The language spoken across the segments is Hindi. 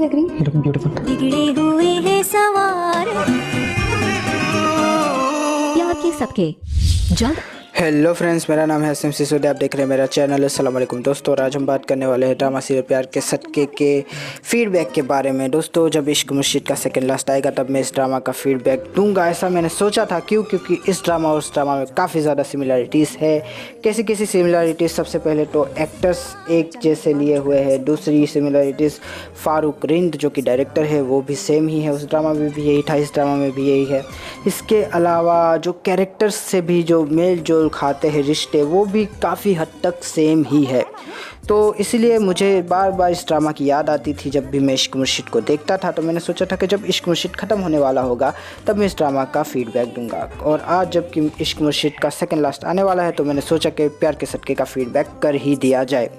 लग रही है। ब्यूटीफुल। बिगड़े हुए हैं सवार प्यार के सबके जल्द। हेलो फ्रेंड्स, मेरा नाम है हसन सिसोदिया, आप देख रहे हैं मेरा चैनल। अस्सलाम वालेकुम दोस्तों, और आज हम बात करने वाले हैं ड्रामा सीरियल प्यार के सदके के फीडबैक के बारे में। दोस्तों, जब इश्क मुर्शिद का सेकंड लास्ट आएगा तब मैं इस ड्रामा का फीडबैक दूंगा, ऐसा मैंने सोचा था। क्योंकि इस ड्रामा और उस ड्रामा में काफ़ी ज़्यादा सिमिलरिटीज़ है। कैसी कैसी सिमिलरिटीज़? सबसे पहले तो एक्टर्स एक जैसे लिए हुए हैं। दूसरी सिमिलरिटीज़, फारूक रिंद जो कि डायरेक्टर है वो भी सेम ही है। उस ड्रामा में भी यही था, इस ड्रामा में भी यही है। इसके अलावा जो कैरेक्टर्स से भी जो मेल जोल खाते हैं रिश्ते, वो भी काफ़ी हद तक सेम ही है। तो इसलिए मुझे बार बार इस ड्रामा की याद आती थी जब भी मैं इश्क मुर्शिद को देखता था। तो मैंने सोचा था कि जब इश्क मुर्शिद ख़त्म होने वाला होगा तब मैं इस ड्रामा का फीडबैक दूंगा। और आज जबकि इश्क मुर्शिद का सेकंड लास्ट आने वाला है तो मैंने सोचा कि प्यार के सदके का फीडबैक कर ही दिया जाए।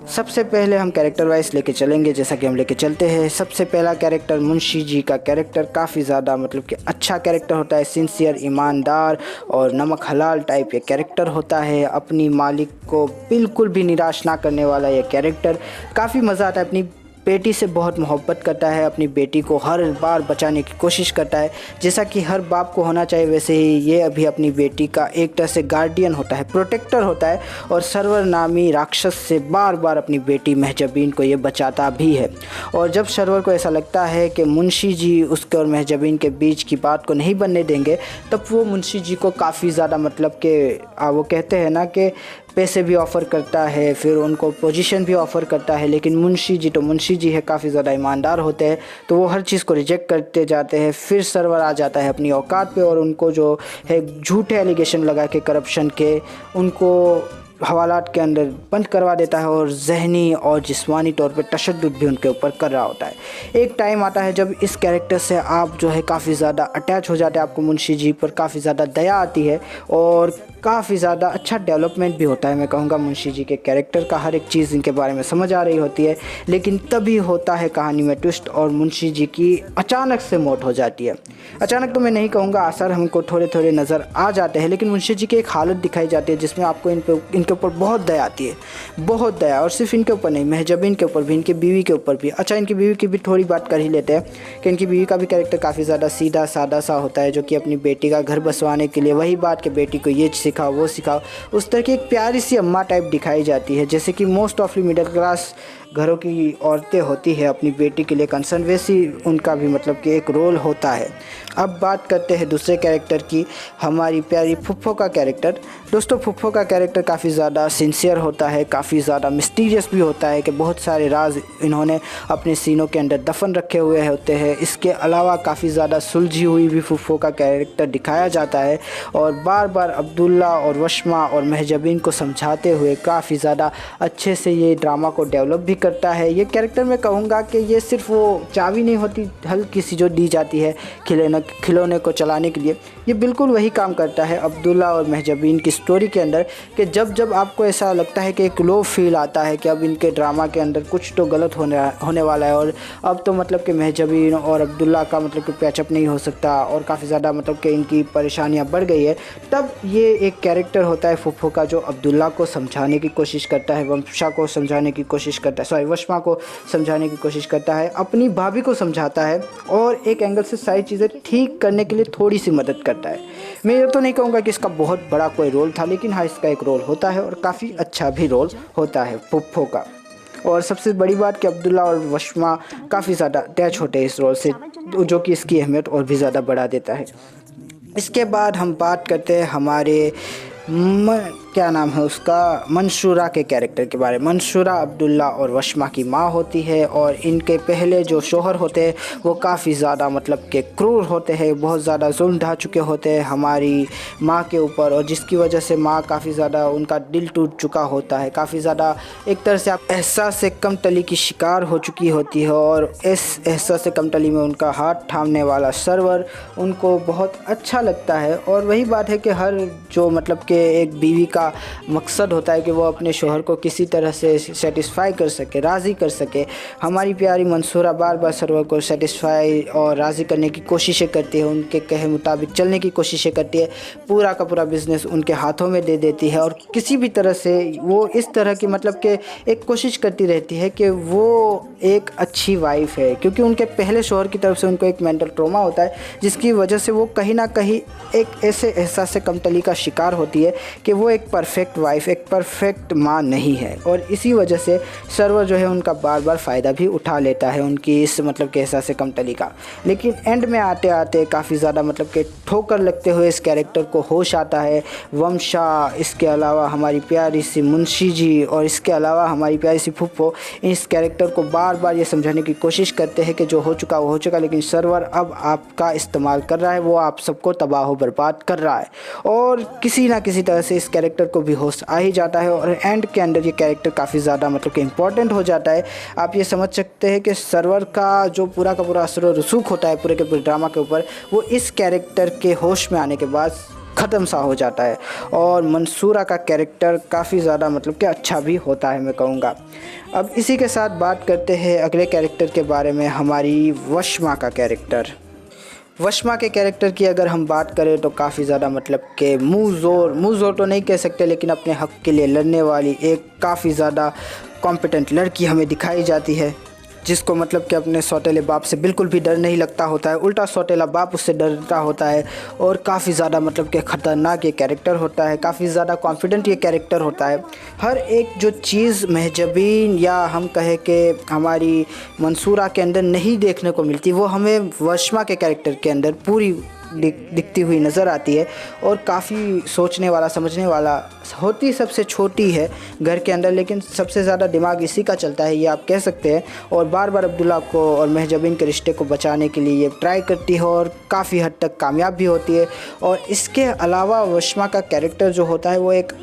सबसे पहले हम कैरेक्टर वाइज लेके चलेंगे, जैसा कि हम लेके चलते हैं। सबसे पहला कैरेक्टर मुंशी जी का कैरेक्टर काफ़ी ज़्यादा मतलब कि अच्छा कैरेक्टर होता है। सिंसियर, ईमानदार और नमक हलाल टाइप ये कैरेक्टर होता है। अपनी मालिक को बिल्कुल भी निराश ना करने वाला ये कैरेक्टर। काफ़ी मज़ा आता है। अपनी बेटी से बहुत मोहब्बत करता है, अपनी बेटी को हर बार बचाने की कोशिश करता है, जैसा कि हर बाप को होना चाहिए। वैसे ही ये अभी अपनी बेटी का एक तरह से गार्डियन होता है, प्रोटेक्टर होता है। और सरवर नामी राक्षस से बार बार अपनी बेटी महजबीन को ये बचाता भी है। और जब सरवर को ऐसा लगता है कि मुंशी जी उसके और महजबीन के बीच की बात को नहीं बनने देंगे, तब वो मुंशी जी को काफ़ी ज़्यादा मतलब कि वो कहते हैं ना कि पैसे भी ऑफ़र करता है, फिर उनको पोजीशन भी ऑफ़र करता है। लेकिन मुंशी जी है, काफ़ी ज़्यादा ईमानदार होते हैं, तो वो हर चीज़ को रिजेक्ट करते जाते हैं। फिर सरवर आ जाता है अपनी औकात पे और उनको जो है झूठे एलिगेशन लगा के करप्शन के उनको हवालात के अंदर बंद करवा देता है और ज़हनी और जिस्मानी तौर पे तशद्दुद भी उनके ऊपर कर रहा होता है। एक टाइम आता है जब इस कैरेक्टर से आप जो है काफ़ी ज़्यादा अटैच हो जाते हैं, आपको मुंशी जी पर काफ़ी ज़्यादा दया आती है और काफ़ी ज़्यादा अच्छा डेवलपमेंट भी होता है। मैं कहूँगा मुंशी जी के कैरेक्टर का हर एक चीज़ इनके बारे में समझ आ रही होती है। लेकिन तभी होता है कहानी में ट्विस्ट और मुंशी जी की अचानक से मौत हो जाती है। अचानक तो मैं नहीं कहूँगा, आसार हमको थोड़े थोड़े नज़र आ जाते हैं, लेकिन मुंशी जी की एक हालत दिखाई जाती है जिसमें आपको इनके ऊपर बहुत दया आती है, बहुत दया। और सिर्फ इनके ऊपर नहीं, महजबीन के ऊपर भी, इनकी बीवी के ऊपर भी। अच्छा, इनकी बीवी की भी थोड़ी बात कर ही लेते हैं कि इनकी बीवी का भी कैरेक्टर काफ़ी ज़्यादा सीधा सादा सा होता है, जो कि अपनी बेटी का घर बसवाने के लिए वही बात कि बेटी को ये सिखाओ वो सिखाओ, उस तरह की एक प्यारी सी अम्मा टाइप दिखाई जाती है, जैसे कि मोस्ट ऑफली मिडिल क्लास घरों की औरतें होती है अपनी बेटी के लिए कंसर्न, वैसी उनका भी मतलब कि एक रोल होता है। अब बात करते हैं दूसरे कैरेक्टर की, हमारी प्यारी फुफ्फो का कैरेक्टर। दोस्तों, फुफ्फो का कैरेक्टर काफ़ी ज़्यादा सिंसियर होता है, काफ़ी ज़्यादा मिस्टीरियस भी होता है कि बहुत सारे राज इन्होंने अपने सीनों के अंदर दफन रखे हुए होते हैं। इसके अलावा काफ़ी ज़्यादा सुलझी हुई भी फुफ्फो का कैरेक्टर दिखाया जाता है और बार बार अब्दुल्ला और वशमा और महजबीन को समझाते हुए काफ़ी ज़्यादा अच्छे से ये ड्रामा को डेवलप भी करता है। ये कैरेक्टर मैं कहूँगा कि ये सिर्फ वो चाबी नहीं होती हल्की सी जो दी जाती है खिलौने को चलाने के लिए, ये बिल्कुल वही काम करता है अब्दुल्ला और महजबीन की स्टोरी के अंदर। कि जब जब आपको ऐसा लगता है कि एक लो फील आता है कि अब इनके ड्रामा के अंदर कुछ तो गलत होने वाला है और अब तो मतलब कि महजबीन और अब्दुल्ला का मतलब कि पैचअप नहीं हो सकता और काफ़ी ज़्यादा मतलब कि इनकी परेशानियाँ बढ़ गई है, तब ये एक कैरेक्टर होता है फुफ्फो का जो अब्दुल्ला को समझाने की कोशिश करता है, वंशा को समझाने की कोशिश करता है, वशमा को समझाने की कोशिश करता है, अपनी भाभी को समझाता है और एक एंगल से सारी चीज़ें ठीक करने के लिए थोड़ी सी मदद करता है। मैं ये तो नहीं कहूँगा कि इसका बहुत बड़ा कोई रोल था, लेकिन हाँ, इसका एक रोल होता है और काफ़ी अच्छा भी रोल होता है फुफ्फो का। और सबसे बड़ी बात कि अब्दुल्ला और वशमा काफ़ी ज़्यादा अटैच होते हैं इस रोल से, जो कि इसकी अहमियत और भी ज़्यादा बढ़ा देता है। इसके बाद हम बात करते हैं हमारे क्या नाम है उसका, मंसूरा के कैरेक्टर के बारे में। मंसूरा अब्दुल्ला और वशमा की माँ होती है और इनके पहले जो शोहर होते हैं वो काफ़ी ज़्यादा मतलब कि क्रूर होते हैं, बहुत ज़्यादा जुल्म ढा चुके होते हैं हमारी माँ के ऊपर, और जिसकी वजह से माँ काफ़ी ज़्यादा उनका दिल टूट चुका होता है, काफ़ी ज़्यादा एक तरह से आप एहसास से कमतली की शिकार हो चुकी होती है। और इस एहसास से कमतली में उनका हाथ थामने वाला सरवर उनको बहुत अच्छा लगता है। और वही बात है कि हर जो मतलब कि एक बीवी का का मकसद होता है कि वो अपने शोहर को किसी तरह से सेटिस्फाई कर सके, राज़ी कर सके। हमारी प्यारी मंसूरा बार बार सरवर को सेटिस्फाई और राज़ी करने की कोशिशें करती है, उनके कहे मुताबिक चलने की कोशिशें करती है, पूरा का पूरा बिज़नेस उनके हाथों में दे देती है और किसी भी तरह से वो इस तरह की मतलब कि एक कोशिश करती रहती है कि वो एक अच्छी वाइफ है, क्योंकि उनके पहले शोहर की तरफ से उनको एक मेंटल ट्रॉमा होता है, जिसकी वजह से वो कहीं ना कहीं एक ऐसे एहसास से कमतली का शिकार होती है कि वो एक परफेक्ट वाइफ, एक परफेक्ट माँ नहीं है। और इसी वजह से सर्वर जो है उनका बार बार फ़ायदा भी उठा लेता है उनकी इस मतलब के एहसास से कमतली का। लेकिन एंड में आते आते काफ़ी ज़्यादा मतलब कि ठोकर लगते हुए इस कैरेक्टर को होश आता है। वंशा, इसके अलावा हमारी प्यारी सी मुंशी जी और इसके अलावा हमारी प्यारी सी फूफो इस कैरेक्टर को बार बार ये समझाने की कोशिश करते हैं कि जो हो चुका वो हो चुका, लेकिन सर्वर अब आपका इस्तेमाल कर रहा है, वो आप सबको तबाह बर्बाद कर रहा है। और किसी ना किसी तरह से इस कैरेक्टर को भी होश आ ही जाता है और एंड के अंदर ये कैरेक्टर काफ़ी ज़्यादा मतलब कि इम्पॉर्टेंट हो जाता है। आप ये समझ सकते हैं कि सर्वर का जो पूरा का पूरा असर और रसूख होता है पूरे के पूरे ड्रामा के ऊपर, वो इस कैरेक्टर के होश में आने के बाद ख़त्म सा हो जाता है। और मंसूरा का कैरेक्टर काफ़ी ज़्यादा मतलब कि अच्छा भी होता है, मैं कहूँगा। अब इसी के साथ बात करते हैं अगले कैरेक्टर के बारे में, हमारी वशमा का कैरेक्टर। वशमा के कैरेक्टर की अगर हम बात करें तो काफ़ी ज़्यादा मतलब कि मुँह ज़ोर तो नहीं कह सकते, लेकिन अपने हक़ के लिए लड़ने वाली एक काफ़ी ज़्यादा कॉम्पिटेंट लड़की हमें दिखाई जाती है, जिसको मतलब कि अपने सौतेले बाप से बिल्कुल भी डर नहीं लगता होता है, उल्टा सौतेला बाप उससे डरता होता है। और काफ़ी ज़्यादा मतलब कि ख़तरनाक ये कैरेक्टर होता है, काफ़ी ज़्यादा कॉन्फिडेंट ये कैरेक्टर होता है। हर एक जो चीज़ महजबीन या हम कहें कि हमारी मंसूरा के अंदर नहीं देखने को मिलती, वो हमें वशमा के कैरेक्टर के अंदर पूरी दिखती हुई नज़र आती है। और काफ़ी सोचने वाला, समझने वाला, होती सबसे छोटी है घर के अंदर, लेकिन सबसे ज़्यादा दिमाग इसी का चलता है, ये आप कह सकते हैं। और बार बार अब्दुल्ला को और महजबीन के रिश्ते को बचाने के लिए ये ट्राई करती है और काफ़ी हद तक कामयाब भी होती है। और इसके अलावा वशमा का कैरेक्टर जो होता है वो एक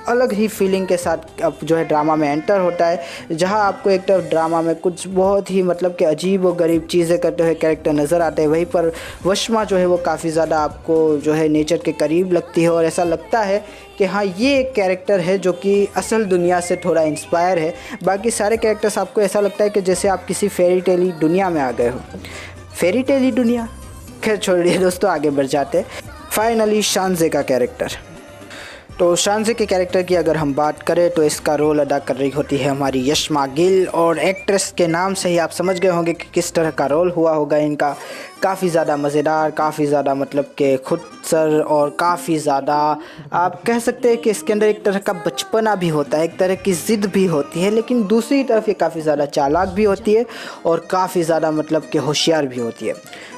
अलग ही फीलिंग के साथ अब जो है ड्रामा में एंटर होता है, जहां आपको एक तरफ ड्रामा में कुछ बहुत ही मतलब कि अजीब और गरीब चीज़ें करते हुए कैरेक्टर नज़र आते हैं, वहीं पर वशमा जो है वो काफ़ी ज़्यादा आपको जो है नेचर के करीब लगती है। और ऐसा लगता है कि हाँ, ये एक कैरेक्टर है जो कि असल दुनिया से थोड़ा इंस्पायर है। बाकी सारे कैरेक्टर्स आपको ऐसा लगता है कि जैसे आप किसी फेरी टेली दुनिया में आ गए हो। फेरी टेली दुनिया, खैर छोड़िए दोस्तों, आगे बढ़ जाते हैं। फाइनली शानज़े का कैरेक्टर। तो शानज़े के कैरेक्टर की अगर हम बात करें तो इसका रोल अदा कर रही होती है हमारी यशमा गिल, और एक्ट्रेस के नाम से ही आप समझ गए होंगे कि किस तरह का रोल हुआ होगा इनका। काफ़ी ज़्यादा मज़ेदार, काफ़ी ज़्यादा मतलब कि खुदसर और काफ़ी ज़्यादा आप कह सकते हैं कि इसके अंदर एक तरह का बचपना भी होता है, एक तरह की ज़िद भी होती है, लेकिन दूसरी तरफ ये काफ़ी ज़्यादा चालाक भी होती है और काफ़ी ज़्यादा मतलब कि होशियार भी होती है।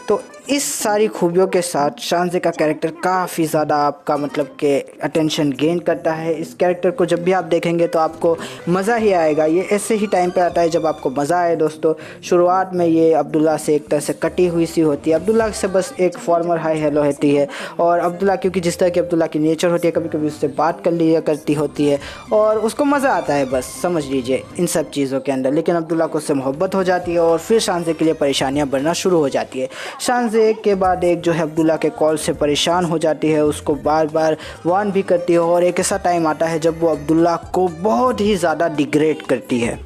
तो इस सारी खूबियों के साथ शानज़े का कैरेक्टर काफ़ी ज़्यादा आपका मतलब कि अटेंशन गेन करता है। इस कैरेक्टर को जब भी आप देखेंगे तो आपको मज़ा ही आएगा। ये ऐसे ही टाइम पे आता है जब आपको मज़ा आए दोस्तों। शुरुआत में ये अब्दुल्ला से एक तरह से कटी हुई सी होती है, अब्दुल्ला से बस एक फॉर्मल हाई हेलो होती है, और अब्दुल्ला क्योंकि जिस तरह की अब्दुल्ला की नेचर होती है, कभी कभी उससे बात कर लिया करती होती है और उसको मज़ा आता है, बस समझ लीजिए इन सब चीज़ों के अंदर। लेकिन अब्दुल्ला को उससे मोहब्बत हो जाती है और फिर शानज़े के लिए परेशानियाँ बढ़ना शुरू हो जाती है। शानज़े एक के बाद एक जो है अब्दुल्ला के कॉल से परेशान हो जाती है, उसको बार बार वार्न भी करती है, और एक ऐसा टाइम आता है जब वो अब्दुल्ला को बहुत ही ज़्यादा डिग्रेड करती है,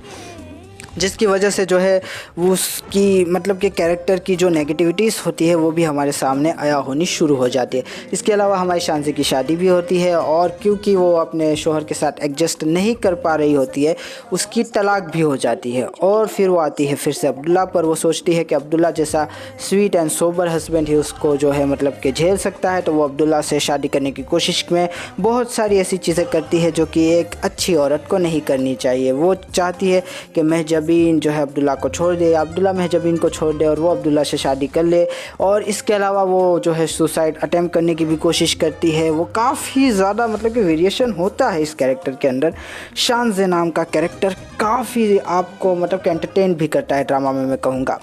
जिसकी वजह से जो है वो उसकी मतलब कि कैरेक्टर की जो नेगेटिविटीज़ होती है वो भी हमारे सामने आया होनी शुरू हो जाती है। इसके अलावा हमारी शानज़े की शादी भी होती है, और क्योंकि वो अपने शोहर के साथ एडजस्ट नहीं कर पा रही होती है, उसकी तलाक भी हो जाती है। और फिर वो आती है फिर से अब्दुल्ला पर। वो सोचती है कि अब्दुल्ला जैसा स्वीट एंड सोबर हस्बैंड ही उसको जो है मतलब कि झेल सकता है, तो वो अब्दुल्ला से शादी करने की कोशिश में बहुत सारी ऐसी चीज़ें करती है जो कि एक अच्छी औरत को नहीं करनी चाहिए। वो चाहती है कि महजबीन जो है अब्दुल्ला को छोड़ दे, अब्दुल्ला महजबीन को छोड़ दे और वो अब्दुल्ला से शादी कर ले। और इसके अलावा वो जो है सुसाइड अटेम्प्ट करने की भी कोशिश करती है। वो काफ़ी ज़्यादा मतलब कि वेरिएशन होता है इस कैरेक्टर के अंदर। शानज़े नाम का कैरेक्टर काफ़ी आपको मतलब कि एंटरटेन भी करता है ड्रामा में, मैं कहूँगा।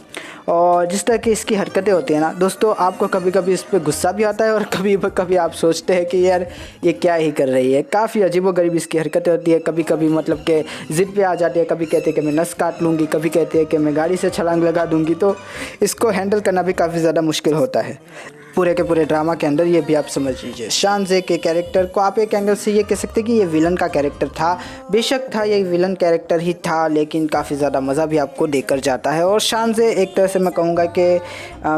और जिस तरह की इसकी हरकतें होती हैं ना दोस्तों, आपको कभी कभी इस पर गुस्सा भी आता है और कभी कभी आप सोचते हैं कि यार ये क्या ही कर रही है। काफ़ी अजीबोगरीब इसकी हरकतें होती है। कभी कभी मतलब कि ज़िद पे आ जाती है, कभी कहते हैं कि मैं नस काट लूँगी, कभी कहते हैं कि मैं गाड़ी से छलांग लगा दूँगी। तो इसको हैंडल करना भी काफ़ी ज़्यादा मुश्किल होता है। पूरे के पूरे ड्रामा के अंदर, ये भी आप समझ लीजिए। शानज़े के कैरेक्टर को आप एक एंगल से ये कह सकते कि ये विलन का कैरेक्टर था, बेशक था ये विलन कैरेक्टर ही था, लेकिन काफ़ी ज़्यादा मज़ा भी आपको देकर जाता है। और शानज़े एक तरह से मैं कहूँगा कि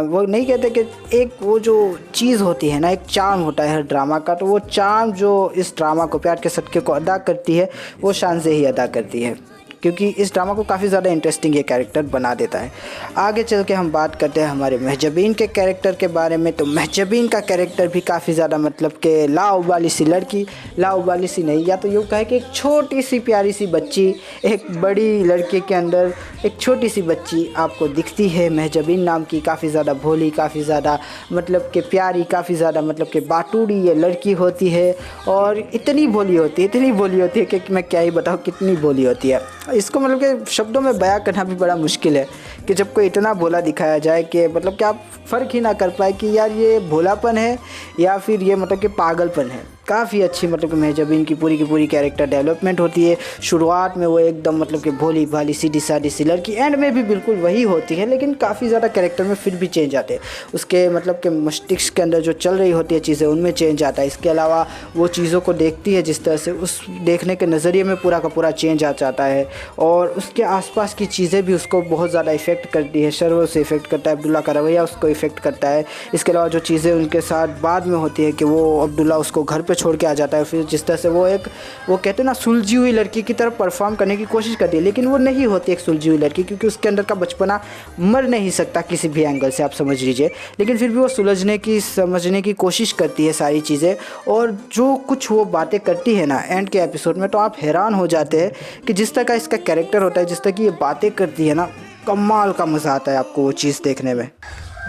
वो नहीं कहते कि एक वो जो चीज़ होती है ना, एक चार्म होता है हर ड्रामा का, तो वो चार्म जो इस ड्रामा को, प्यार के सटके को अदा करती है, वो शानज़े ही अदा करती है, क्योंकि इस ड्रामा को काफ़ी ज़्यादा इंटरेस्टिंग ये कैरेक्टर बना देता है। आगे चल के हम बात करते हैं हमारे महजबीन के कैरेक्टर के बारे में। तो महजबीन का कैरेक्टर भी काफ़ी ज़्यादा मतलब कि लाउबाली सी लड़की, लाउबाली सी नहीं, या तो यूँ कहे कि एक छोटी सी प्यारी सी बच्ची एक बड़ी लड़के के अंदर एक छोटी सी बच्ची आपको दिखती है महजबीन नाम की, काफ़ी ज़्यादा भोली, काफ़ी ज़्यादा मतलब कि प्यारी, काफ़ी ज़्यादा मतलब कि बाटूड़ी ये लड़की होती है। और इतनी भोली होती है, इतनी भोली होती है कि मैं क्या ही बताऊँ कितनी भोली होती है। इसको मतलब कि शब्दों में बयां करना भी बड़ा मुश्किल है कि जब कोई इतना भोला दिखाया जाए कि मतलब कि आप फ़र्क ही ना कर पाए कि यार ये भोलापन है या फिर ये मतलब कि पागलपन है। काफ़ी अच्छी मतलब कि महजबीन की पूरी कैरेक्टर डेवलपमेंट होती है। शुरुआत में वो एकदम मतलब कि भोली भाली सीधी सादी सी लड़की, एंड में भी बिल्कुल वही होती है, लेकिन काफ़ी ज़्यादा कैरेक्टर में फिर भी चेंज आते हैं। उसके मतलब कि मस्तिष्क के अंदर जो चल रही होती है चीज़ें, उनमें चेंज आता है। इसके अलावा वो चीज़ों को देखती है जिस तरह से, उस देखने के नज़रिए में पूरा का पूरा चेंज आ जाता है। और उसके आसपास की चीज़ें भी उसको बहुत ज़्यादा इफ़ेक्ट करती है। शर्व से इफ़ेक्ट करता है, अब्दुल्ला का रवैया उसको इफ़ेक्ट करता है। इसके अलावा जो चीज़ें उनके साथ बाद में होती है कि वो अब्दुल्ला उसको घर पे छोड़ के आ जाता है, फिर जिस तरह से वो कहते हैं ना सुलझी हुई लड़की की तरफ परफॉर्म करने की कोशिश करती है, लेकिन वो नहीं होती एक सुलझी हुई लड़की, क्योंकि उसके अंदर का बचपना मर नहीं सकता किसी भी एंगल से, आप समझ लीजिए। लेकिन फिर भी वो सुलझने की, समझने की कोशिश करती है सारी चीज़ें। और जो कुछ वो बातें करती है ना एंड के एपिसोड में, तो आप हैरान हो जाते हैं कि जिस तरह का इसका कैरेक्टर होता है, जिस तरह की ये बातें करती है ना, कमाल का मज़ा आता है आपको वो चीज़ देखने में।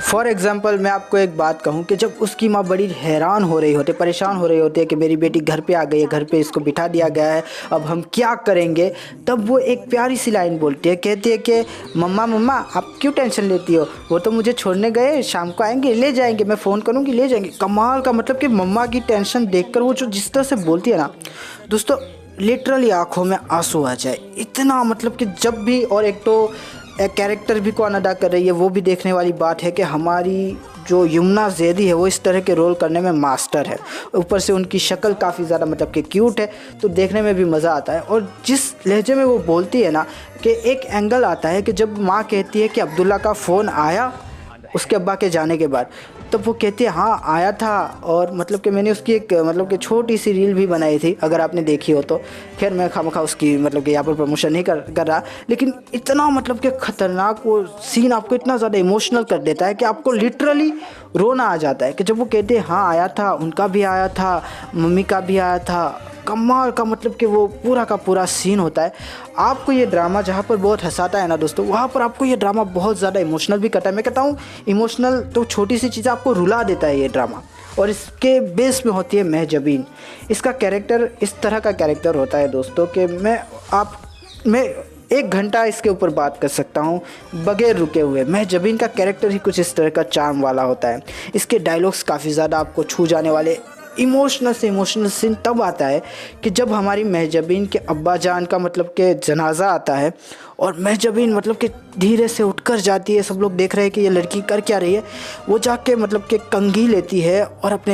फॉर एग्ज़ाम्पल मैं आपको एक बात कहूँ कि जब उसकी माँ बड़ी हैरान हो रही होती है, परेशान हो रही होती है कि मेरी बेटी घर पे आ गई है, घर पे इसको बिठा दिया गया है, अब हम क्या करेंगे, तब वो एक प्यारी सी लाइन बोलती है, कहती है कि मम्मा मम्मा आप क्यों टेंशन लेती हो, वो तो मुझे छोड़ने गए, शाम को आएंगे ले जाएंगे, मैं फ़ोन करूँगी ले जाएंगे। कमाल का मतलब कि मम्मा की टेंशन देखकर वो जो जिस तरह से बोलती है ना दोस्तों, लिटरली आँखों में आंसू आ जाए, इतना मतलब कि जब भी। और एक तो एक कैरेक्टर भी कौन अदा कर रही है वो भी देखने वाली बात है कि हमारी जो यमुना ज़ैदी है वो इस तरह के रोल करने में मास्टर है। ऊपर से उनकी शक्ल काफ़ी ज़्यादा मतलब कि क्यूट है, तो देखने में भी मज़ा आता है। और जिस लहजे में वो बोलती है ना, कि एक एंगल आता है कि जब माँ कहती है कि अब्दुल्ला का फ़ोन आया उसके अब्बा के जाने के बाद, तब वो कहती है हाँ आया था। और मतलब कि मैंने उसकी एक मतलब कि छोटी सी रील भी बनाई थी, अगर आपने देखी हो तो। खैर मैं खामखा उसकी मतलब कि यहाँ पर प्रमोशन नहीं कर रहा, लेकिन इतना मतलब कि ख़तरनाक वो सीन आपको इतना ज़्यादा इमोशनल कर देता है कि आपको लिटरली रोना आ जाता है कि जब वो कहते हैं हाँ आया था, उनका भी आया था, मम्मी का भी आया था। कमाल का मतलब कि वो पूरा का पूरा सीन होता है। आपको ये ड्रामा जहाँ पर बहुत हंसाता है ना दोस्तों, वहाँ पर आपको ये ड्रामा बहुत ज़्यादा इमोशनल भी करता है। मैं कहता हूँ इमोशनल तो छोटी सी चीज़ आपको रुला देता है ये ड्रामा। और इसके बेस में होती है महजबीन। इसका कैरेक्टर इस तरह का कैरेक्टर होता है दोस्तों कि मैं 1 घंटा इसके ऊपर बात कर सकता हूँ बगैर रुके हुए। महजबीन का कैरेक्टर ही कुछ इस तरह का चार्म वाला होता है। इसके डायलॉग्स काफ़ी ज़्यादा आपको छू जाने वाले। इमोशनल से इमोशनल सीन तब आता है कि जब हमारी महजबीन के अब्बा जान का मतलब कि जनाजा आता है और महजबीन मतलब कि धीरे से उठकर जाती है। सब लोग देख रहे हैं कि ये लड़की कर क्या रही है। वो जाके मतलब कि कंघी लेती है और अपने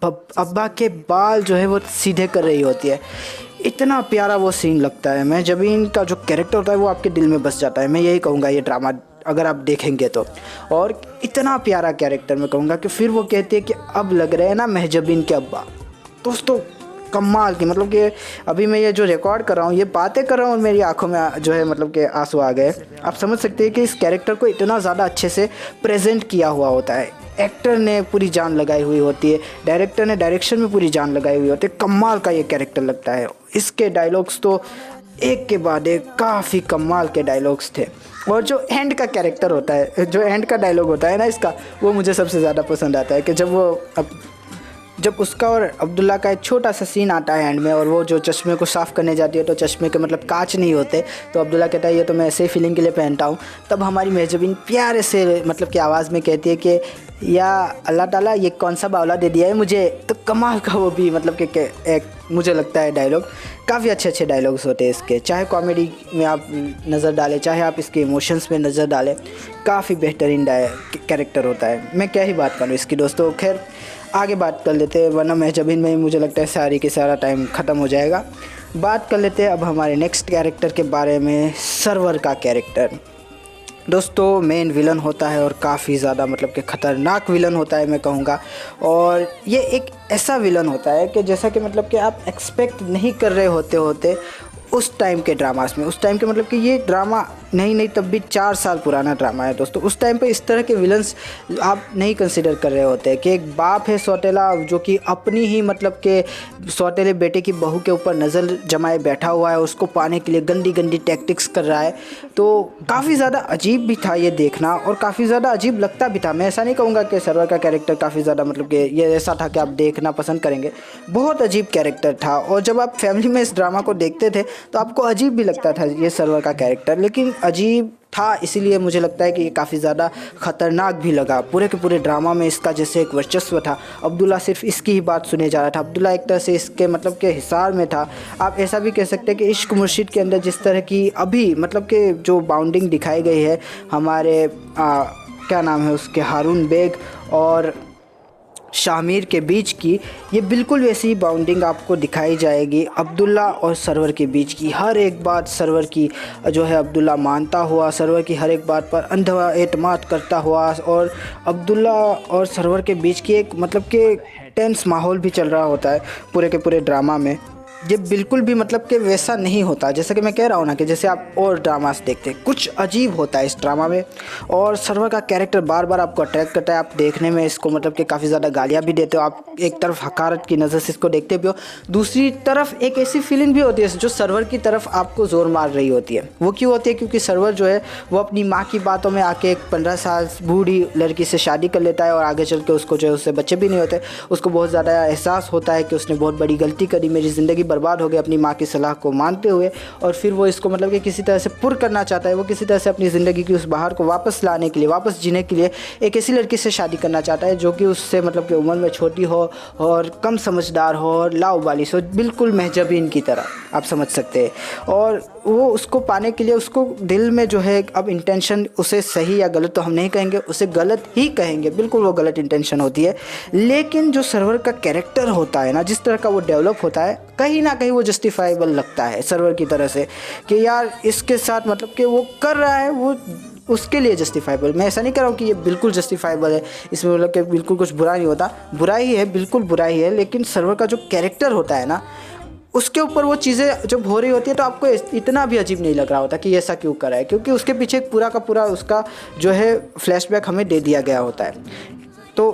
अब्बा के बाल जो है वो सीधे कर रही होती है। इतना प्यारा वो सीन लगता है। महजबीन का जो कैरेक्टर होता है वो आपके दिल में बस जाता है। मैं यही कहूँगा ये ड्रामा अगर आप देखेंगे तो। और इतना प्यारा कैरेक्टर मैं कहूँगा कि फिर वो कहती है कि अब लग रहे हैं ना महजबीन के अब्बा। दोस्तों कमाल की मतलब कि अभी मैं ये जो रिकॉर्ड कर रहा हूँ, ये बातें कर रहा हूँ और मेरी आंखों में जो है मतलब कि आंसू आ गए। आप समझ सकते हैं कि इस कैरेक्टर को इतना ज़्यादा अच्छे से प्रेजेंट किया हुआ होता है। एक्टर ने पूरी जान लगाई हुई होती है, डायरेक्टर ने डायरेक्शन में पूरी जान लगाई हुई होती है। कमाल का ये कैरेक्टर लगता है। इसके डायलॉग्स तो एक के बाद एक काफ़ी कमाल के डायलॉग्स थे। और जो एंड का कैरेक्टर होता है, जो एंड का डायलॉग होता है ना इसका, वो मुझे सबसे ज़्यादा पसंद आता है कि जब उसका और अब्दुल्ला का एक छोटा सा सीन आता है एंड में, और वो जो चश्मे को साफ़ करने जाती है तो चश्मे के मतलब कांच नहीं होते, तो अब्दुल्ला कहता है ये तो मैं ऐसे ही फीलिंग के लिए पहनता हूँ। तब हमारी महजबीन प्यारे से मतलब कि आवाज़ में कहती है कि या अल्लाह ताला ये कौन सा बावला दे दिया है मुझे। तो कमाल का वो भी मतलब कि एक मुझे लगता है डायलॉग काफ़ी अच्छे डायलॉग्स होते हैं इसके, चाहे कॉमेडी में आप नज़र डालें, चाहे आप इसके इमोशंस में नज़र डालें, काफ़ी बेहतरीन कैरेक्टर होता है। मैं क्या ही बात करूँ इसकी दोस्तों। खैर आगे बात कर लेते हैं, वरना महजबीन में मुझे लगता है सारी के सारा टाइम ख़त्म हो जाएगा। बात कर लेते हैं अब हमारे नेक्स्ट कैरेक्टर के बारे में, सर्वर का कैरेक्टर। दोस्तों मेन विलन होता है और काफ़ी ज़्यादा मतलब कि ख़तरनाक विलन होता है मैं कहूँगा। और ये एक ऐसा विलन होता है कि जैसा कि मतलब कि आप एक्सपेक्ट नहीं कर रहे होते उस टाइम के ड्रामास में, उस टाइम के मतलब कि ये ड्रामा नहीं तब भी 4 साल पुराना ड्रामा है दोस्तों। उस टाइम पे इस तरह के विलन्स आप नहीं कंसिडर कर रहे होते कि एक बाप है सौतेला जो कि अपनी ही मतलब के सौतेले बेटे की बहू के ऊपर नज़र जमाए बैठा हुआ है, उसको पाने के लिए गंदी टैक्टिक्स कर रहा है। तो काफ़ी ज़्यादा अजीब भी था ये देखना और काफ़ी ज़्यादा अजीब लगता भी था। मैं ऐसा नहीं कहूँगा कि सर्वर का कैरेक्टर काफ़ी ज़्यादा मतलब कि ये ऐसा था कि आप देखना पसंद करेंगे, बहुत अजीब कैरेक्टर था। और जब आप फैमिली में इस ड्रामा को देखते थे तो आपको अजीब भी लगता था ये सर्वर का कैरेक्टर, लेकिन अजीब था इसीलिए मुझे लगता है कि ये काफ़ी ज़्यादा ख़तरनाक भी लगा। पूरे के पूरे ड्रामा में इसका जैसे एक वर्चस्व था, अब्दुल्ला सिर्फ इसकी ही बात सुने जा रहा था, अब्दुल्ला एक तरह से इसके मतलब के हिसार में था। आप ऐसा भी कह सकते हैं कि इश्क मुर्शिद के अंदर जिस तरह की अभी मतलब के जो बाउंडिंग दिखाई गई है हमारे क्या नाम है उसके, हारून बेग और शामिर के बीच की, ये बिल्कुल वैसी ही बाउंडिंग आपको दिखाई जाएगी अब्दुल्ला और सरवर के बीच की। हर एक बात सरवर की जो है अब्दुल्ला मानता हुआ, सरवर की हर एक बात पर अंधा एतमाद करता हुआ, और अब्दुल्ला और सरवर के बीच की एक मतलब कि टेंस माहौल भी चल रहा होता है पूरे के पूरे ड्रामा में। ये बिल्कुल भी मतलब कि वैसा नहीं होता, जैसे कि मैं कह रहा हूँ ना कि जैसे आप और ड्रामास देखते हैं, कुछ अजीब होता है इस ड्रामा में। और सर्वर का कैरेक्टर बार बार आपको अट्रैक्ट करता है, आप देखने में इसको मतलब कि काफ़ी ज़्यादा गालियाँ भी देते हो, आप एक तरफ हकारत की नज़र से इसको देखते भी हो, दूसरी तरफ एक ऐसी फीलिंग भी होती है जो सर्वर की तरफ आपको ज़ोर मार रही होती है। वो क्यों होती है? क्योंकि सर्वर जो है वो अपनी माँ की बातों में आके एक 15 साल बूढ़ी लड़की से शादी कर लेता है और आगे चल के उसको जो है उससे बच्चे भी नहीं होते। उसको बहुत ज़्यादा एहसास होता है कि उसने बहुत बड़ी गलती करी, मेरी ज़िंदगी बर्बाद हो गई अपनी माँ की सलाह को मानते हुए। और फिर वो इसको मतलब कि किसी तरह से पुर करना चाहता है, वो किसी तरह से अपनी ज़िंदगी की उस बहार को वापस लाने के लिए, वापस जीने के लिए एक ऐसी लड़की से शादी करना चाहता है जो कि उससे मतलब कि उम्र में छोटी हो और कम समझदार हो और लाउबाली हो, बिल्कुल महजबीन की तरह आप समझ सकते हैं। और वो उसको पाने के लिए उसको दिल में जो है अब इंटेंशन, उसे सही या गलत तो हम नहीं कहेंगे, उसे गलत ही कहेंगे, बिल्कुल वो गलत इंटेंशन होती है। लेकिन जो सर्वर का कैरेक्टर होता है ना, जिस तरह का वो डेवलप होता है, कहीं ना कहीं वो जस्टिफाइबल लगता है सर्वर की तरह से कि यार इसके साथ मतलब कि वो कर रहा है वो उसके लिए जस्टिफाइबल। मैं ऐसा नहीं कर रहा हूँ कि ये बिल्कुल जस्टिफाइबल है, इसमें मतलब कि बिल्कुल कुछ बुरा नहीं होता, बुरा ही है, बिल्कुल बुरा ही है। लेकिन सर्वर का जो कैरेक्टर होता है ना, उसके ऊपर वो चीज़ें जब हो रही होती है तो आपको इतना भी अजीब नहीं लग रहा होता कि ये ऐसा क्यों कर रहा है, क्योंकि उसके पीछे एक पूरा का पूरा उसका जो है फ्लैशबैक हमें दे दिया गया होता है। तो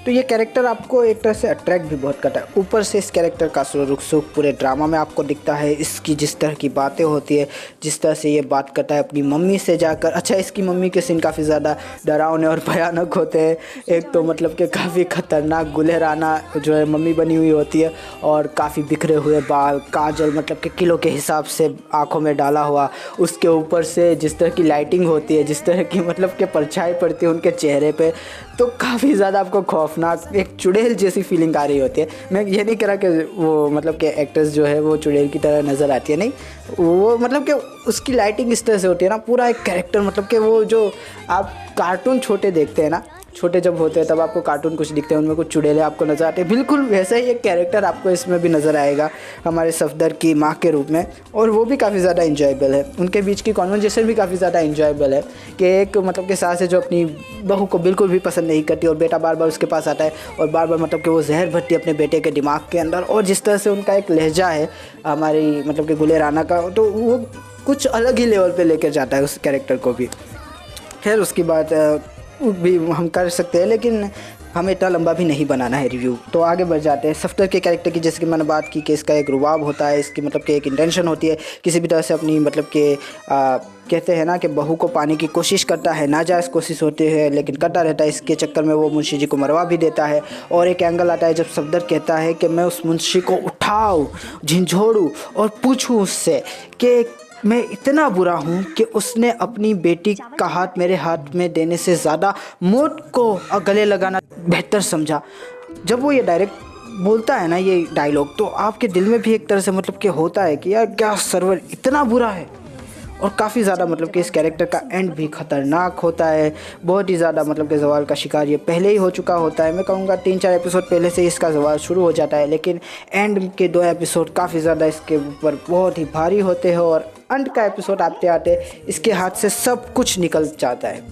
ये कैरेक्टर आपको एक तरह से अट्रैक्ट भी बहुत करता है। ऊपर से इस कैरेक्टर का सुख पूरे ड्रामा में आपको दिखता है, इसकी जिस तरह की बातें होती है, जिस तरह से ये बात करता है अपनी मम्मी से जाकर। अच्छा, इसकी मम्मी के सीन काफ़ी ज़्यादा डरावने और भयानक होते हैं। एक तो मतलब कि काफ़ी ख़तरनाक गुलहराना जो है मम्मी बनी हुई होती है और काफ़ी बिखरे हुए बाल, काजल मतलब कि किलो के हिसाब से आँखों में डाला हुआ, उसके ऊपर से जिस तरह की लाइटिंग होती है, जिस तरह की मतलब कि परछाई पड़ती है उनके चेहरे पे, तो काफ़ी ज़्यादा आपको खौफनाक एक चुड़ैल जैसी फीलिंग आ रही होती है। मैं ये नहीं कह रहा कि वो मतलब कि एक्ट्रेस जो है वो चुड़ैल की तरह नज़र आती है, नहीं, वो मतलब कि उसकी लाइटिंग इस तरह से होती है ना, पूरा एक कैरेक्टर मतलब कि वो जो आप कार्टून छोटे देखते हैं ना, छोटे जब होते हैं तब आपको कार्टून कुछ दिखते हैं, उनमें कुछ चुड़ैलें आपको नज़र आते हैं, बिल्कुल वैसा ही एक कैरेक्टर आपको इसमें भी नज़र आएगा हमारे सफदर की माँ के रूप में। और वो भी काफ़ी ज़्यादा इंजॉयबल है, उनके बीच की कॉन्वर्जेसन भी काफ़ी ज़्यादा इंजॉयबल है कि एक मतलब कि सास है जो अपनी बहू को बिल्कुल भी पसंद नहीं करती और बेटा बार बार उसके पास आता है और बार बार मतलब कि वो जहर भरती है अपने बेटे के दिमाग के अंदर। और जिस तरह से उनका एक लहजा है हमारी मतलब कि गुलहराना का, तो वो कुछ अलग ही लेवल पे लेकर जाता है उस कैरेक्टर को भी। खैर उसकी बात भी हम कर सकते हैं, लेकिन हमें इतना लंबा भी नहीं बनाना है रिव्यू, तो आगे बढ़ जाते हैं। सफदर के कैरेक्टर की जैसे कि मैंने बात की कि इसका एक रुबाब होता है, इसकी मतलब कि एक इंटेंशन होती है, किसी भी तरह से अपनी मतलब कि कहते हैं ना कि बहू को पाने की कोशिश करता है, नाजायज़ कोशिश होती है लेकिन करता रहता है। इसके चक्कर में वो मुंशी जी को मरवा भी देता है। और एक एंगल आता है जब सफदर कहता है कि मैं उस मुंशी को उठाऊँ, झिझोड़ूँ और पूछूँ उससे कि मैं इतना बुरा हूँ कि उसने अपनी बेटी का हाथ मेरे हाथ में देने से ज़्यादा मौत को गले लगाना बेहतर समझा। जब वो ये डायरेक्ट बोलता है ना ये डायलॉग, तो आपके दिल में भी एक तरह से मतलब कि होता है कि यार क्या सर्वर इतना बुरा है। और काफ़ी ज़्यादा मतलब कि इस कैरेक्टर का एंड भी ख़तरनाक होता है, बहुत ही ज़्यादा मतलब कि ज़वाल का शिकार ये पहले ही हो चुका होता है। मैं कहूँगा 3-4 एपिसोड पहले से इसका ज़वाल शुरू हो जाता है, लेकिन एंड के 2 एपिसोड काफ़ी ज़्यादा इसके ऊपर बहुत ही भारी होते हैं और एंड का एपिसोड आते आते इसके हाथ से सब कुछ निकल जाता है,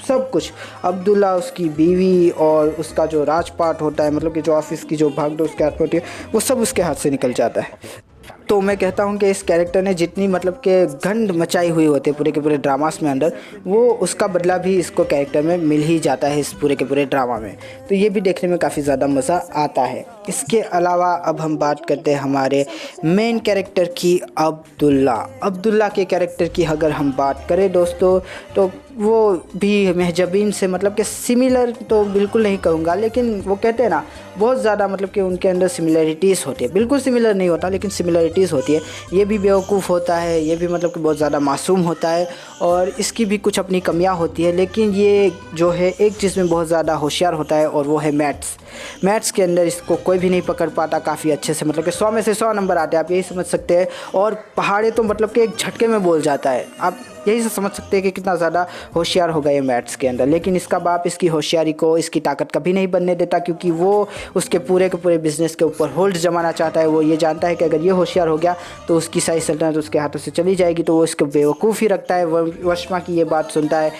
सब कुछ। अब्दुल्ला, उसकी बीवी और उसका जो राजपाट होता है, मतलब कि जो ऑफिस की जो भागदौड़ उसके हाथ में होती है, वो सब उसके हाथ से निकल जाता है। तो मैं कहता हूँ कि इस कैरेक्टर ने जितनी मतलब कि गंद मचाई हुई होती है पूरे के पूरे ड्रामास में अंदर, वो उसका बदला भी इसको कैरेक्टर में मिल ही जाता है इस पूरे के पूरे ड्रामा में। तो ये भी देखने में काफ़ी ज़्यादा मज़ा आता है। इसके अलावा अब हम बात करते हैं हमारे मेन कैरेक्टर की, अब्दुल्ला के कैरेक्टर की अगर हम बात करें दोस्तों, तो वो भी महजबीन से मतलब कि सिमिलर तो बिल्कुल नहीं कहूँगा, लेकिन वो कहते हैं ना बहुत ज़्यादा मतलब कि उनके अंदर सिमिलरिटीज़ होती है। बिल्कुल सिमिलर नहीं होता, लेकिन सिमिलरिटीज़ होती है। ये भी बेवकूफ़ होता है, ये भी मतलब कि बहुत ज़्यादा मासूम होता है और इसकी भी कुछ अपनी कमियां होती है, लेकिन ये जो है एक चीज़ में बहुत ज़्यादा होशियार होता है और वो है मैथ्स के अंदर इसको कोई भी नहीं पकड़ पाता काफ़ी अच्छे से, मतलब कि 100 में से 100 नंबर आते हैं, आप यही समझ सकते हैं। और पहाड़े तो मतलब कि एक झटके में बोल जाता है, आप यही से समझ सकते हैं कि कितना ज़्यादा होशियार होगा ये मैथ्स के अंदर। लेकिन इसका बाप इसकी होशियारी को, इसकी ताकत कभी नहीं बनने देता, क्योंकि वो उसके पूरे के पूरे बिज़नेस के ऊपर होल्ड जमाना चाहता है। वो ये जानता है कि अगर ये होशियार हो गया तो उसकी सारी सल्तनत उसके हाथों से चली जाएगी, तो वो इसको बेवकूफ़ ही रखता है, वर्षमा की ये बात सुनता है।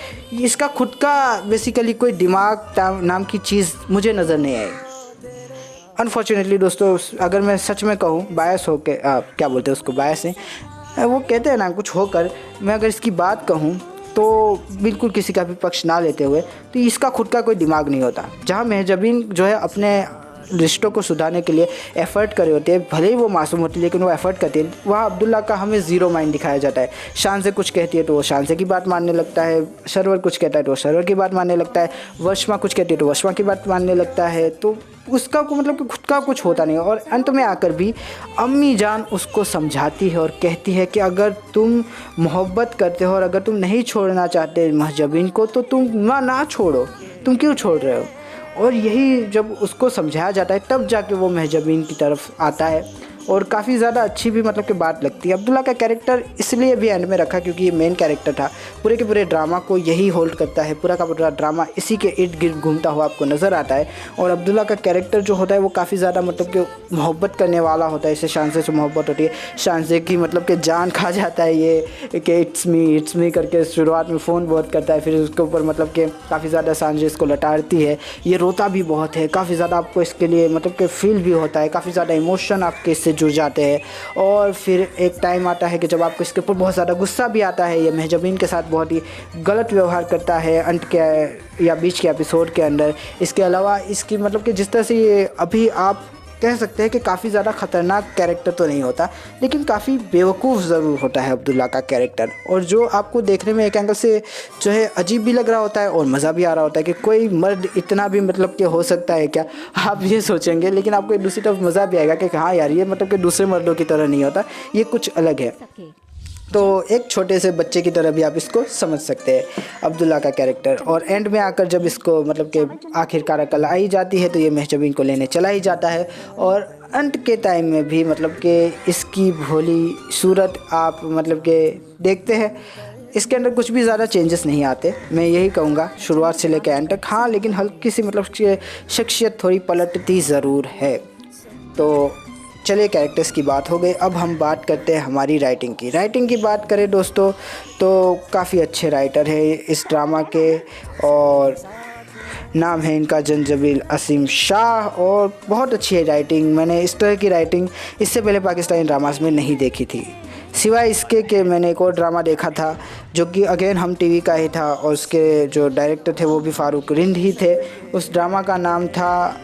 इसका खुद का बेसिकली कोई दिमाग नाम की चीज़ मुझे नज़र नहीं आई अनफॉर्चुनेटली दोस्तों। अगर मैं सच में कहूँ, बायस हो के क्या बोलते हैं उसको, बायस नहीं, वो कहते हैं ना कुछ होकर, मैं अगर इसकी बात कहूँ तो बिल्कुल किसी का भी पक्ष ना लेते हुए, तो इसका खुद का कोई दिमाग नहीं होता। जहाँ महजबीन जो है अपने रिश्तों को सुधारने के लिए एफ़र्ट करे होते हैं, भले ही वो मासूम होती है लेकिन वो एफ़र्ट करती है, वहाँ अब्दुल्ला का हमें ज़ीरो माइंड दिखाया जाता है। शान से कुछ कहती है तो वो शान से की बात मानने लगता है, सरवर कुछ कहता है तो वो सरवर की बात मानने लगता है, वर्षमा कुछ कहती है तो वर्षमा की बात मानने लगता है। तो उसका को मतलब कि खुद का कुछ होता नहीं। और अंत में आकर भी अम्मी जान उसको समझाती है और कहती है कि अगर तुम मोहब्बत करते हो और अगर तुम नहीं छोड़ना चाहते महजबीन को, तो तुम ना छोड़ो, तुम क्यों छोड़ रहे हो। और यही जब उसको समझाया जाता है तब जाके वो महजबीन की तरफ आता है और काफ़ी ज़्यादा अच्छी भी मतलब कि बात लगती है। अब्दुल्ला का कैरेक्टर इसलिए भी एंड में रखा क्योंकि ये मेन कैरेक्टर था, पूरे के पूरे ड्रामा को यही होल्ड करता है, पूरा का पूरा ड्रामा इसी के इर्द गिर्द घूमता हुआ आपको नज़र आता है। और अब्दुल्ला का कैरेक्टर जो होता है वो काफ़ी ज़्यादा मतलब कि मोहब्बत करने वाला होता है, इससे शानसे से मोहब्बत होती है, शानसे की मतलब कि जान खा जाता है ये कि इट्स मी करके शुरुआत में फ़ोन बहुत करता है, फिर उसके ऊपर मतलब कि काफ़ी ज़्यादा शानसे इसको लटारती है, ये रोता भी बहुत है, काफ़ी ज़्यादा आपको इसके लिए मतलब कि फील भी होता है, काफ़ी ज़्यादा इमोशन आपके इससे जुड़ जाते हैं। और फिर एक टाइम आता है कि जब आपको इसके ऊपर बहुत ज़्यादा गुस्सा भी आता है, ये महजबीन के साथ बहुत ही गलत व्यवहार करता है अंत के या बीच के एपिसोड के अंदर। इसके अलावा इसकी मतलब कि जिस तरह से ये अभी आप कह सकते हैं कि काफ़ी ज़्यादा ख़तरनाक कैरेक्टर तो नहीं होता, लेकिन काफ़ी बेवकूफ़ ज़रूर होता है अब्दुल्ला का कैरेक्टर, और जो आपको देखने में एक एंगल से जो है अजीब भी लग रहा होता है और मज़ा भी आ रहा होता है कि कोई मर्द इतना भी मतलब कि हो सकता है क्या, आप ये सोचेंगे, लेकिन आपको दूसरी तरफ मज़ा भी आएगा कि हाँ यार ये मतलब कि दूसरे मर्दों की तरह नहीं होता, ये कुछ अलग है। तो एक छोटे से बच्चे की तरह भी आप इसको समझ सकते हैं अब्दुल्ला का कैरेक्टर। और एंड में आकर जब इसको मतलब कि आखिरकार अकल आई जाती है तो ये महजबीन को लेने चला ही जाता है। और अंत के टाइम में भी मतलब कि इसकी भोली सूरत आप मतलब कि देखते हैं, इसके अंदर कुछ भी ज़्यादा चेंजेस नहीं आते, मैं यही कहूँगा शुरुआत से लेकर एंड तक। हाँ, लेकिन हल्की सी मतलब कि शख्सियत थोड़ी पलटती ज़रूर है। तो चलिए कैरेक्टर्स की बात हो गई, अब हम बात करते हैं हमारी राइटिंग की बात करें दोस्तों तो काफ़ी अच्छे राइटर है इस ड्रामा के, और नाम है इनका जंजबील असीम शाह, और बहुत अच्छी है राइटिंग। मैंने इस तरह की राइटिंग इससे पहले पाकिस्तानी ड्रामास में नहीं देखी थी, सिवाय इसके कि मैंने एक और ड्रामा देखा था जो कि अगेन हम टीवी का ही था, और उसके जो डायरेक्टर थे वो भी फारूक रिंद ही थे। उस ड्रामा का नाम था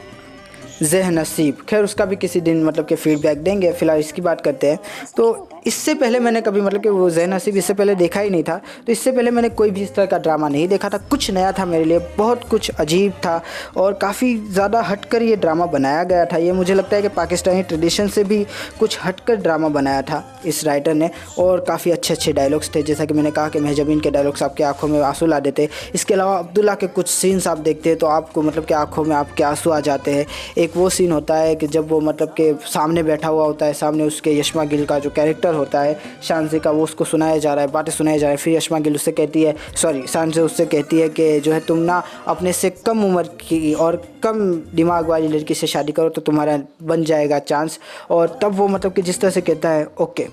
ज़ह नसीब। खैर उसका भी किसी दिन मतलब कि फ़ीडबैक देंगे, फ़िलहाल इसकी बात करते हैं। तो इससे पहले मैंने कभी मतलब कि वो ज़ैन हसीब इससे पहले देखा ही नहीं था, तो इससे पहले मैंने कोई भी इस तरह का ड्रामा नहीं देखा था। कुछ नया था मेरे लिए, बहुत कुछ अजीब था और काफ़ी ज़्यादा हटकर ये ड्रामा बनाया गया था। ये मुझे लगता है कि पाकिस्तानी ट्रेडिशन से भी कुछ हटकर ड्रामा बनाया था इस राइटर ने, और काफ़ी अच्छे अच्छे डायलॉग्स थे। जैसा कि मैंने कहा कि महजबीन के डायलॉग्स आपकी आंखों में आंसू ला देते। इसके अलावा अब्दुल्ला के कुछ सीन्स आप देखते हैं तो आपको मतलब कि आंखों में आपके आंसू आ जाते हैं। एक वो सीन होता है कि जब वो मतलब कि सामने बैठा हुआ होता है, सामने उसके यशमा गिल का जो कैरेक्टर होता है शानजी का, वो उसको सुनाया जा रहा है, बातें सुनाई जा रहा है। फिर यशमा गिल उससे कहती है, शानजी उससे कहती है कि जो है तुम ना अपने से कम उम्र की और कम दिमाग वाली लड़की से शादी करो तो तुम्हारा बन जाएगा चांस। और तब वो मतलब कि जिस तरह से कहता है ओके,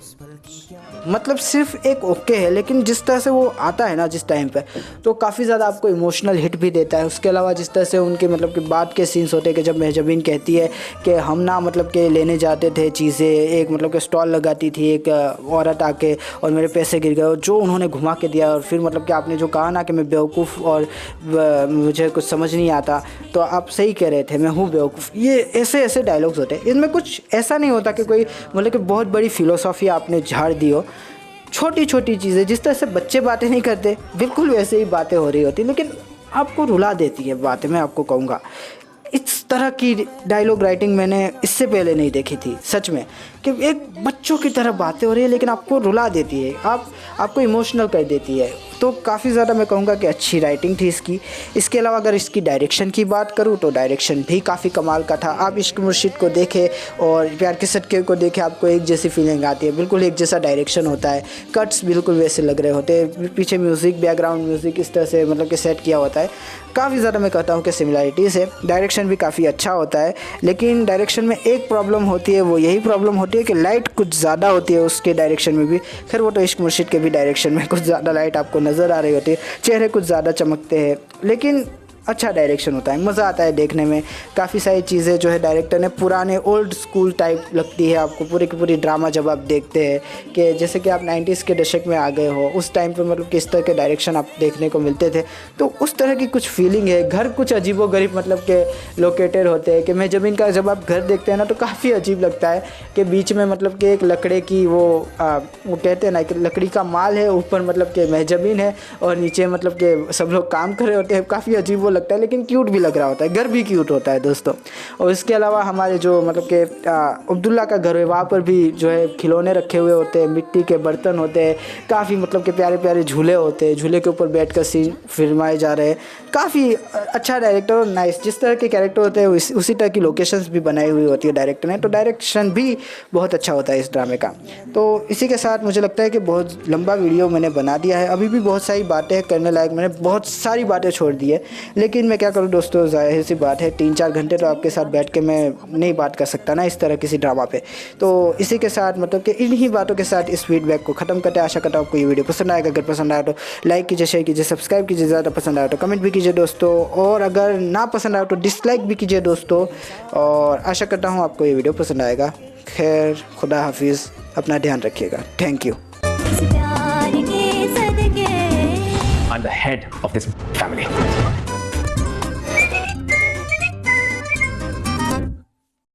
मतलब सिर्फ एक ओके है, लेकिन जिस तरह से वो आता है ना जिस टाइम पे, तो काफ़ी ज़्यादा आपको इमोशनल हिट भी देता है। उसके अलावा जिस तरह से उनके मतलब कि बात के सीन्स होते हैं कि जब महजबीन कहती है कि हम ना मतलब कि लेने जाते थे चीज़ें, एक मतलब कि स्टॉल लगाती थी एक औरत आके और मेरे पैसे गिर गए, जो उन्होंने घुमा के दिया। और फिर मतलब कि आपने जो कहा ना कि मैं बेवकूफ़ और मुझे कुछ समझ नहीं आता, तो आप सही कह रहे थे, मैं हूँ बेवकूफ़। ये ऐसे ऐसे डायलॉग्स होते हैं। इसमें कुछ ऐसा नहीं होता कि कोई मतलब कि बहुत बड़ी फ़िलोसॉफ़ी आपने झाड़ दी हो। छोटी छोटी चीज़ें, जिस तरह से बच्चे बातें नहीं करते बिल्कुल वैसे ही बातें हो रही होती, लेकिन आपको रुला देती है बातें। मैं आपको कहूँगा इस तरह की डायलॉग राइटिंग मैंने इससे पहले नहीं देखी थी सच में, कि एक बच्चों की तरह बातें हो रही है लेकिन आपको रुला देती है, आपको इमोशनल कर देती है। तो काफ़ी ज़्यादा मैं कहूँगा कि अच्छी राइटिंग थी इसकी। इसके अलावा अगर इसकी डायरेक्शन की बात करूँ तो डायरेक्शन भी काफ़ी कमाल का था। आप इश्क मुर्शिद को देखें और प्यार के सटके को देखें, आपको एक जैसी फीलिंग आती है, बिल्कुल एक जैसा डायरेक्शन होता है, कट्स बिल्कुल वैसे लग रहे होते हैं, पीछे म्यूज़िक, बैकग्राउंड म्यूज़िक इस तरह से मतलब कि सेट किया होता है। काफ़ी ज़्यादा मैं कहता हूँ कि सिमिलरिटीज़ है। डायरेक्शन भी काफ़ी अच्छा होता है, लेकिन डायरेक्शन में एक प्रॉब्लम होती है, वो यही प्रॉब्लम होती है कि लाइट कुछ ज़्यादा होती है उसके डायरेक्शन में भी। खैर वो तो इश्क मुर्शिद के भी डायरेक्शन में कुछ ज़्यादा लाइट आपको नज़र आ रही होती है, चेहरे कुछ ज़्यादा चमकते हैं, लेकिन अच्छा डायरेक्शन होता है, मज़ा आता है देखने में। काफ़ी सारी चीज़ें जो है डायरेक्टर ने पुराने ओल्ड स्कूल टाइप लगती है आपको पूरी की पूरी ड्रामा जब आप देखते हैं, कि जैसे कि आप 90s के दशक में आ गए हो। उस टाइम पे मतलब किस तरह के डायरेक्शन आप देखने को मिलते थे, तो उस तरह की कुछ फीलिंग है। घर कुछ अजीबोगरीब मतलब के लोकेटेड होते हैं, कि महजबीन का जब आप घर देखते हैं ना तो काफ़ी अजीब लगता है कि बीच में मतलब कि एक लकड़े की वो कहते हैं ना कि लकड़ी का माल है, ऊपर मतलब कि महजबीन है और नीचे मतलब कि सब लोग काम कर रहे होते हैं। काफ़ी अजीब वो लगता है, लेकिन क्यूट भी लग रहा होता है, घर भी क्यूट होता है दोस्तों। और इसके अलावा हमारे जो मतलब कि अब्दुल्ला का घर है, वहाँ पर भी जो है खिलौने रखे हुए होते हैं, मिट्टी के बर्तन होते हैं, काफ़ी मतलब कि प्यारे प्यारे झूले होते हैं, झूले के ऊपर बैठकर सीन फिल्माए जा रहे हैं। काफ़ी अच्छा डायरेक्टर और नाइस, जिस तरह के कैरेक्टर होते हैं उसी तरह की लोकेशंस भी बनाई हुई होती है डायरेक्टर ने, तो डायरेक्शन भी बहुत अच्छा होता है इस ड्रामे का। तो इसी के साथ मुझे लगता है कि बहुत लंबा वीडियो मैंने बना दिया है, अभी भी बहुत सारी बातें करने लायक, मैंने बहुत सारी बातें छोड़ दी है, लेकिन मैं क्या करूं दोस्तों, जाहिर सी बात है 3-4 घंटे तो आपके साथ बैठ के मैं नहीं बात कर सकता ना इस तरह किसी ड्रामा पे। तो इसी के साथ मतलब कि इन्हीं बातों के साथ इस फीडबैक को ख़त्म करते हैं। आशा करता हूँ आपको ये वीडियो पसंद आएगा। अगर पसंद आया तो लाइक कीजिए, शेयर कीजिए, सब्सक्राइब कीजिए, ज़्यादा पसंद आया तो कमेंट भी कीजिए दोस्तों, और अगर ना पसंद आया तो डिसलाइक भी कीजिए दोस्तों। और आशा करता हूँ आपको ये वीडियो पसंद आएगा। खैर, खुदा हाफिज़, अपना ध्यान रखिएगा। Thank you. इस प्यार के सदके I'm the head of this family.